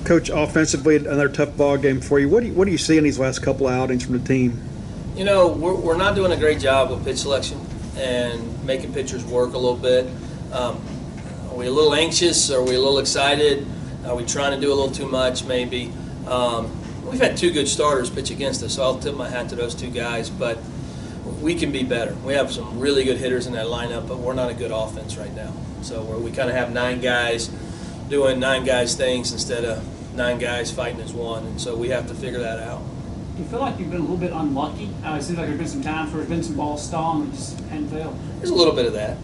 Coach, offensively, another tough ball game for you. What do you see in these last couple of outings from the team? You know, we're not doing a great job with pitch selection and making pitchers work a little bit. Are we a little anxious? Are we a little excited? Are we trying to do a little too much maybe? We've had two good starters pitch against us, so I'll tip my hat to those two guys, but we can be better. We have some really good hitters in that lineup, but we're not a good offense right now. So we kind of have 9 guys doing 9 guys things instead of 9 guys fighting as one, and so we have to figure that out. Do you feel like you've been a little bit unlucky? It seems like there's been some times where there's been some balls stalling and just hadn't fell. There's a little bit of that.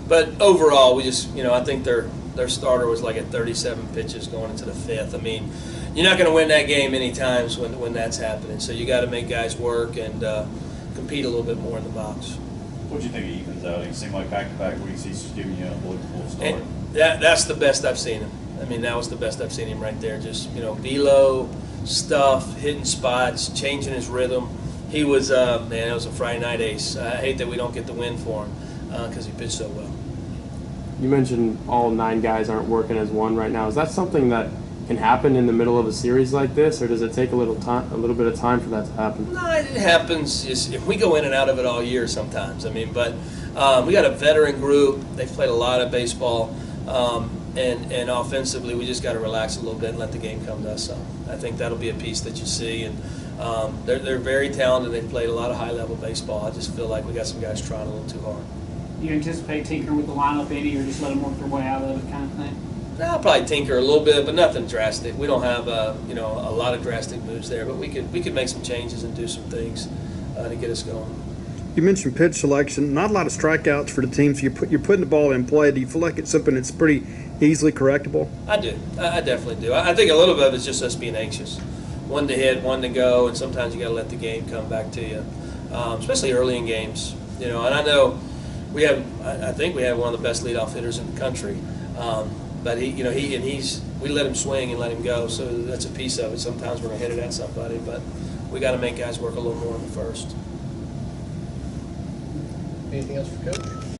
But overall, we just, I think their starter was like at 37 pitches going into the 5th. I mean, you're not going to win that game many times when that's happening. So you got to make guys work and compete a little bit more in the box. What do you think of Ethan's outing? It seemed like back-to-back weeks he's giving you a unbelievable start. And that's the best I've seen him. I mean, that was the best I've seen him right there. Just, velo, stuff, hitting spots, changing his rhythm. He was, it was a Friday night ace. I hate that we don't get the win for him because he pitched so well. You mentioned all 9 guys aren't working as one right now. Is that something that can happen in the middle of a series like this, or does it take a little bit of time for that to happen? No, it happens. We go in and out of it all year sometimes. But we got a veteran group. They've played a lot of baseball, and offensively, we just got to relax a little bit and let the game come to us. So I think that'll be a piece that you see, and they're very talented. They've played a lot of high-level baseball. I just feel like we got some guys trying a little too hard. Do you anticipate tinkering with the lineup any, or just let them work their way out of it kind of thing? I'll probably tinker a little bit, but nothing drastic. We don't have a lot of drastic moves there, but we could make some changes and do some things to get us going. You mentioned pitch selection. Not a lot of strikeouts for the team, so you're putting the ball in play. Do you feel like it's something that's pretty easily correctable? I do. I definitely do. I think a little bit of it's just us being anxious. One to hit, one to go, and sometimes you got to let the game come back to you, especially early in games. And I know I think we have one of the best leadoff hitters in the country. But we let him swing and let him go, so that's a piece of it. Sometimes we're going to hit it at somebody, but we got to make guys work a little more in the first. Anything else for Coach?